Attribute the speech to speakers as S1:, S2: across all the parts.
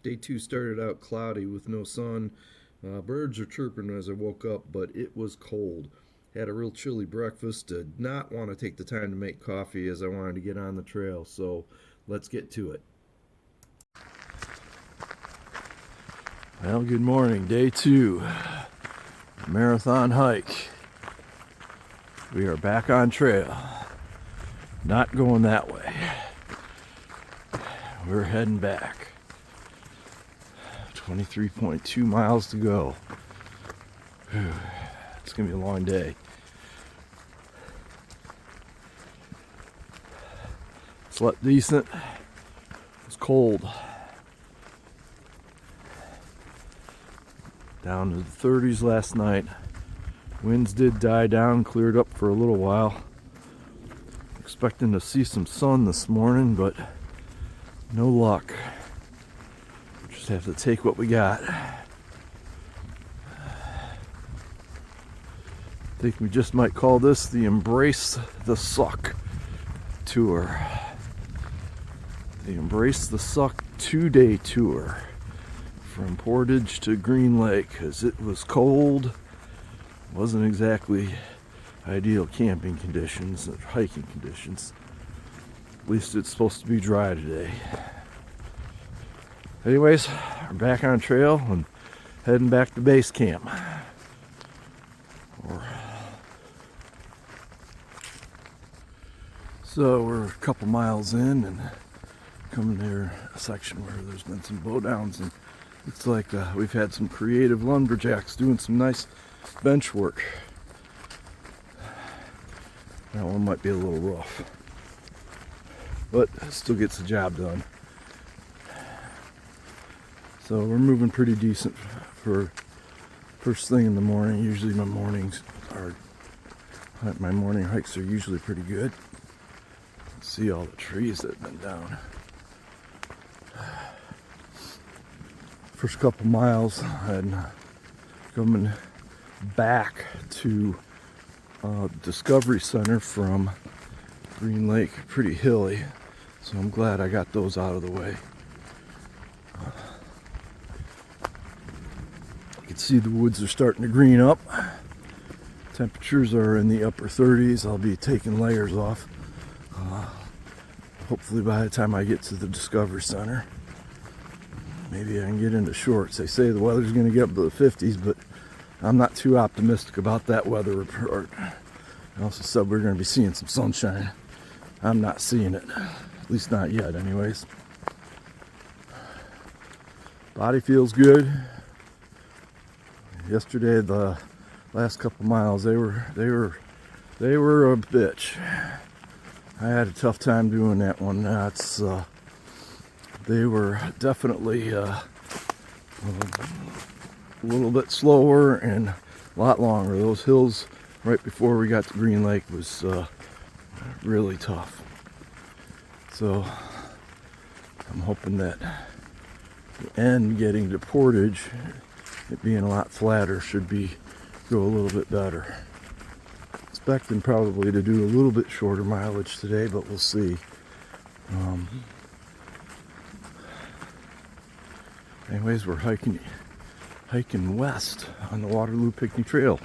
S1: Day two started out cloudy with no sun. Birds are chirping as I woke up, but it was cold. Had a real chilly breakfast. Did not want to take the time to make coffee as I wanted to get on the trail. So let's get to it. Well, good morning. Day two. Marathon hike. We are back on trail. Not going that way. We're heading back. 23.2 miles to go. It's going to be a long day. Slept decent. It's cold. Down to the 30s last night. Winds did die down, cleared up for a little while. Expecting to see some sun this morning, but no luck. Just have to take what we got. I think we just might call this the Embrace the Suck tour. The Embrace the Suck 2-day tour from Portage to Green Lake, because it was cold. Wasn't exactly ideal camping conditions or hiking conditions. At least it's supposed to be dry today. Anyways, we're back on trail and heading back to base camp. So we're a couple miles in and coming near a section where there's been some bow downs, and looks like we've had some creative lumberjacks doing some nice bench work. That one might be a little rough, but still gets the job done. So we're moving pretty decent for first thing in the morning. Usually my morning hikes are usually pretty good. See all the trees that have been down. First couple miles and coming back to Discovery Center from Green Lake, pretty hilly, so I'm glad I got those out of the way. You can see the woods are starting to green up. Temperatures are in the upper 30s. I'll be taking layers off. Hopefully by the time I get to the Discovery Center, maybe I can get into shorts. They say the weather's going to get up to the 50s, but I'm not too optimistic about that weather report. I also said we're going to be seeing some sunshine. I'm not seeing it, at least not yet anyways. Body feels good. Yesterday, the last couple miles, they were a bitch. I had a tough time doing that one. They were definitely a little bit slower and a lot longer. Those hills right before we got to Green Lake was really tough. So I'm hoping that the end getting to Portage, it being a lot flatter, should go a little bit better. Expecting probably to do a little bit shorter mileage today, but we'll see. Anyways, we're hiking west on the Waterloo-Pinckney trail.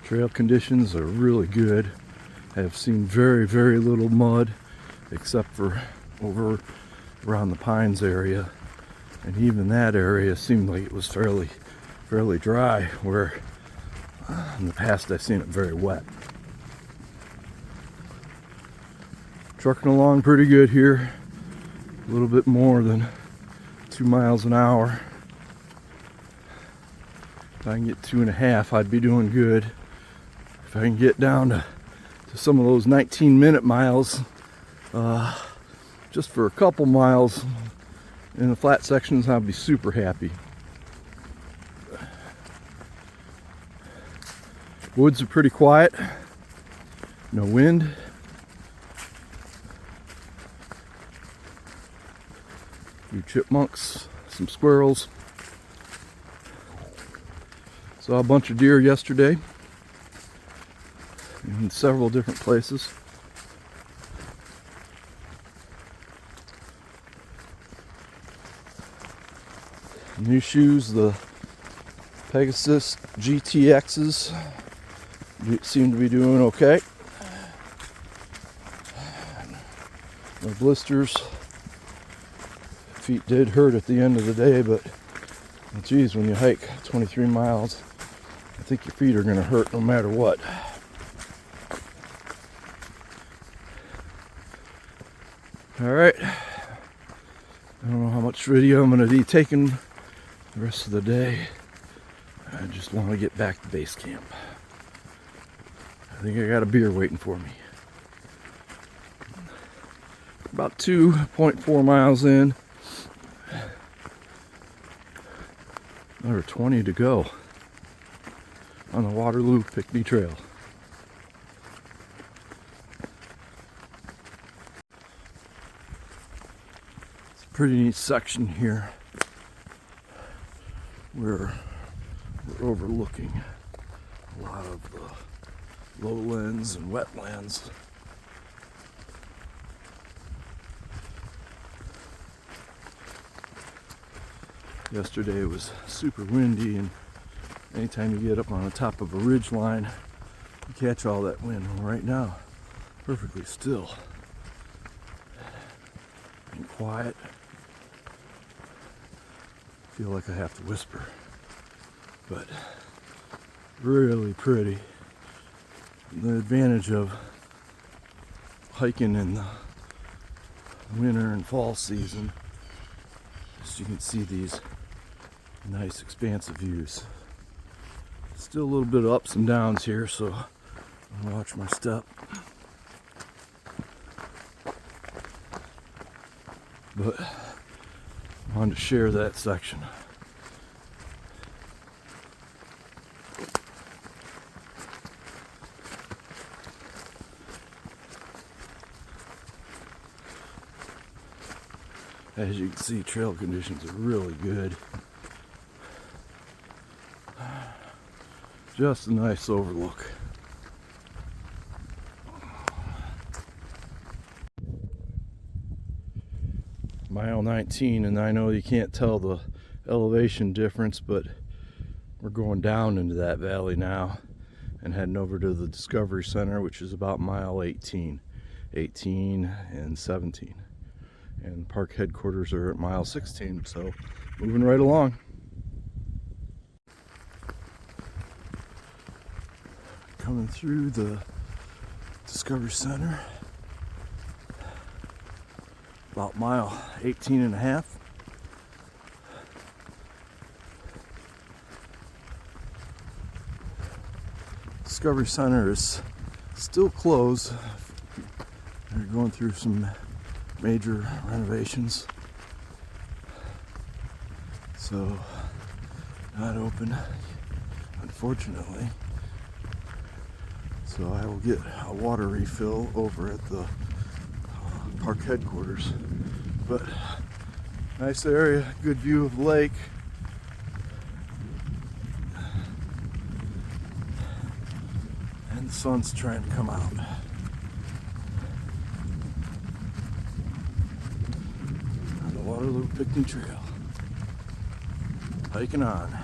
S1: Trail conditions are really good. I have seen very, very little mud, except for over around the Pines area, and even that area seemed like it was fairly dry, where in the past I've seen it very wet. Trucking along pretty good here, a little bit more than 2 miles an hour. If I can get 2.5, I'd be doing good. If I can get down to some of those 19-minute miles, just for a couple miles in the flat sections, I'd be super happy. Woods are pretty quiet, no wind. A few chipmunks, some squirrels. Saw a bunch of deer yesterday in several different places. New shoes, the Pegasus GTXs, seem to be doing okay. No blisters. Feet did hurt at the end of the day, but geez, when you hike 23 miles, I think your feet are going to hurt no matter what. Alright, I don't know how much video I'm going to be taking the rest of the day. I just want to get back to base camp. I think I got a beer waiting for me. About 2.4 miles in. Another 20 to go on the Waterloo-Pinckney Trail. It's a pretty neat section here where we're overlooking a lot of the lowlands and wetlands. Yesterday it was super windy, and anytime you get up on the top of a ridge line, you catch all that wind. Well, right now, perfectly still and quiet. I feel like I have to whisper, but really pretty. The advantage of hiking in the winter and fall season is you can see these nice expansive views. Still a little bit of ups and downs here, so I'll watch my step. But I wanted to share that section. As you can see, trail conditions are really good. Just a nice overlook. Mile 19, and I know you can't tell the elevation difference, but we're going down into that valley now and heading over to the Discovery Center, which is about mile 18 and 17. And park headquarters are at mile 16, so moving right along. Coming through the Discovery Center, about mile 18 and a half. Discovery Center is still closed. They're going through some major renovations, so not open, unfortunately. So I will get a water refill over at the park headquarters. But nice area, good view of the lake. And the sun's trying to come out. On the Waterloo-Pinckney Trail. Hiking on.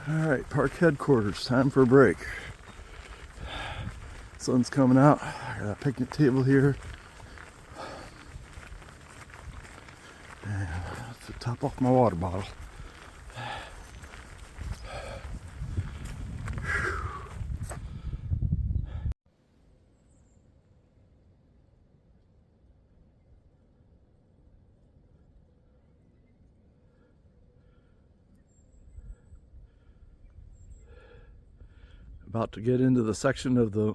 S1: Alright, park headquarters, time for a break. Sun's coming out. I got a picnic table here. And to top off my water bottle. About to get into the section of the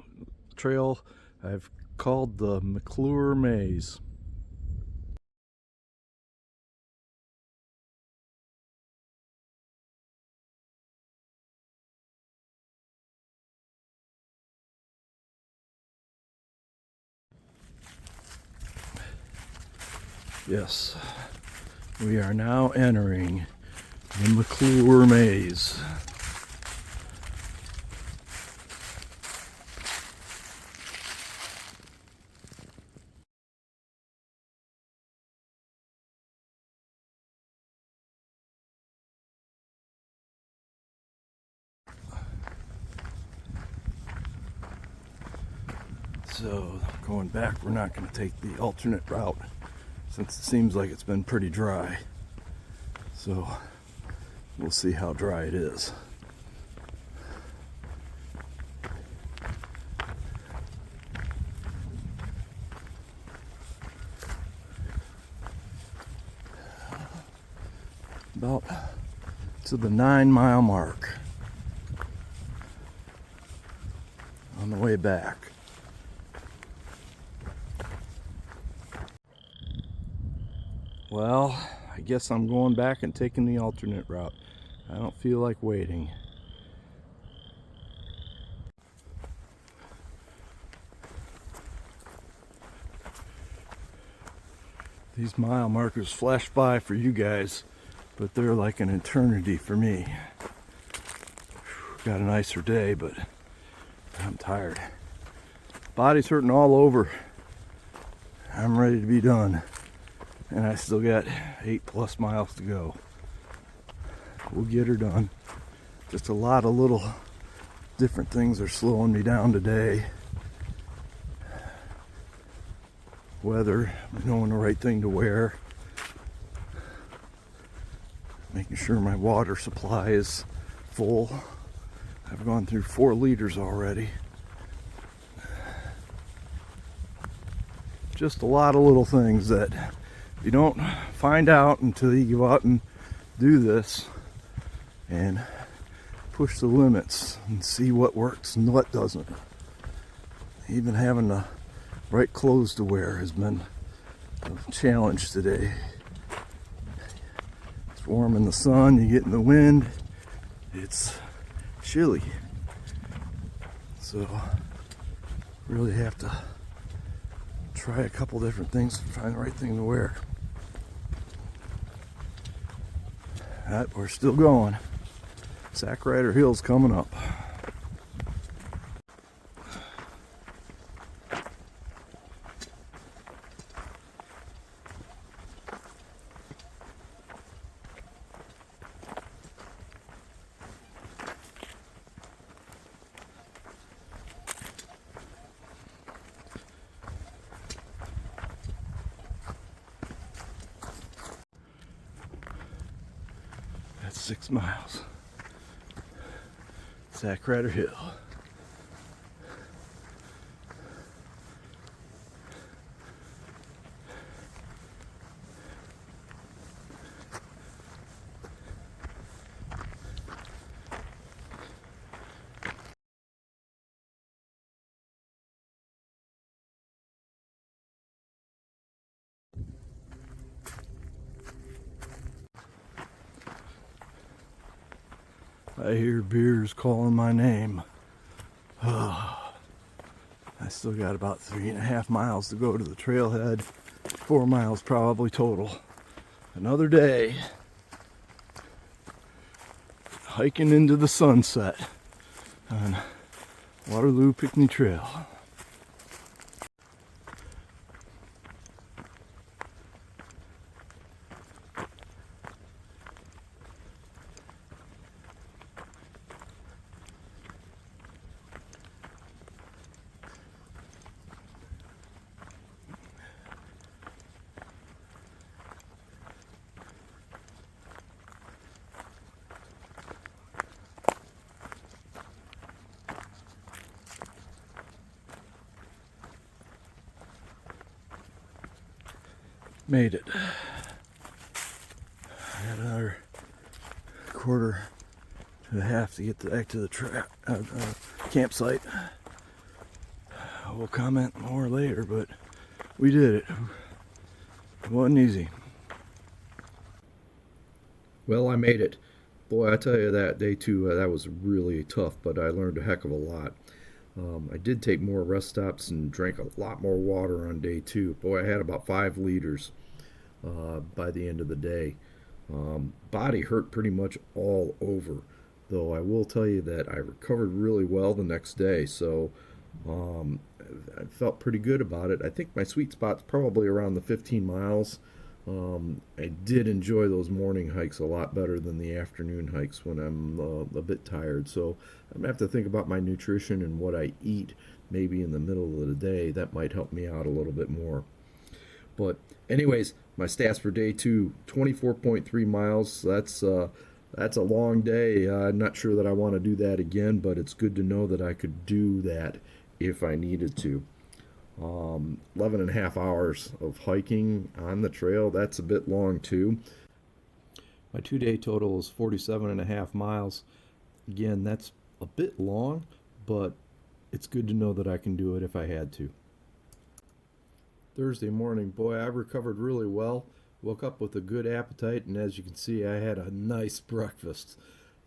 S1: trail I've called the McClure Maze. Yes, we are now entering the McClure Maze. So going back, we're not going to take the alternate route since it seems like it's been pretty dry. So we'll see how dry it is. About to the 9-mile mark on the way back. Well, I guess I'm going back and taking the alternate route. I don't feel like waiting. These mile markers flash by for you guys, but they're like an eternity for me. Got a nicer day, but I'm tired. Body's hurting all over. I'm ready to be done. And I still got 8+ miles to go. We'll get her done. Just a lot of little different things are slowing me down today. Weather, knowing the right thing to wear. Making sure my water supply is full. I've gone through 4 liters already. Just a lot of little things that you don't find out until you go out and do this and push the limits and see what works and what doesn't. Even having the right clothes to wear has been a challenge today. It's warm in the sun, you get in the wind, it's chilly. So really have to try a couple different things to find the right thing to wear. But we're still going. Sack Rider Hill's coming up. That's 6 miles. Sack Rider Hill. I hear beers calling my name. I still got about 3.5 miles to go to the trailhead. 4 miles probably total. Another day. Hiking into the sunset on Waterloo-Pinckney Trail. Made it. I got another quarter to a half to get back to the campsite. We'll comment more later, but we did it. It wasn't easy.
S2: Well, I made it. Boy, I tell you that day two, that was really tough, but I learned a heck of a lot. I did take more rest stops and drank a lot more water on day two. Boy, I had about 5 liters. by the end of the day. Body hurt pretty much all over, though I will tell you that I recovered really well the next day, so um, I felt pretty good about it. I think my sweet spot's probably around the 15 miles. I did enjoy those morning hikes a lot better than the afternoon hikes when I'm a bit tired. So I'm gonna have to think about my nutrition and what I eat maybe in the middle of the day. That might help me out a little bit more. But anyways, my stats for day two: 24.3 miles. That's a long day. I'm not sure that I want to do that again, but it's good to know that I could do that if I needed to. 11 and a half hours of hiking on the trail. That's a bit long too. My 2 day total is 47 and a half miles. Again, that's a bit long, but it's good to know that I can do it if I had to. Thursday morning, boy, I recovered really well. Woke up with a good appetite, and as you can see, I had a nice breakfast.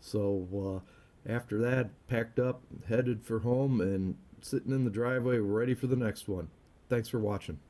S2: So after that, packed up, headed for home, and sitting in the driveway ready for the next one. Thanks for watching.